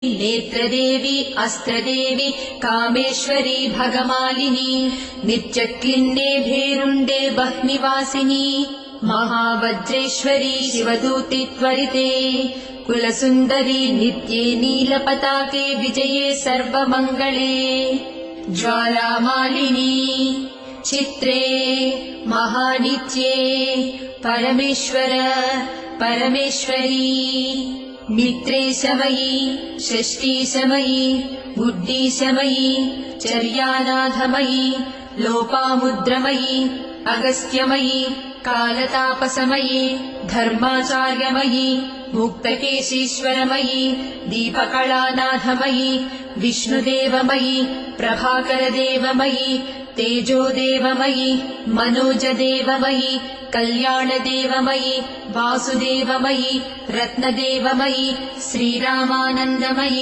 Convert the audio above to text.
नेत्रदेवी अस्त्रदेवी कामेश्वरी भगमालिनी नित्यक्लिन्ने भेरुण्डे बह्निवासिनी महावज्रेश्वरी शिवदूति त्वरिते कुलसुन्दरी नित्ये नीलपताके विजये सर्वमङ्गले ज्वालामालिनी चित्रे महानित्ये परमेश्वर परमेश्वरी मित्रेशमयी षष्ठीशमयी बुद्धीशमयी चर्यानाथमयी लोपामुद्रमयी अगस्त्यमयी कालतापसमयी धर्माचार्यमयी मुक्तकेशीश्वरमयी दीपकलानाथमयी विष्णुदेवमयी प्रभाकरदेवमयी तेजोदेवमयी मनोजदेवमयी कल्याणदेवमयी वासुदेवमयी रत्नदेवमयी श्रीरामानन्दमयी।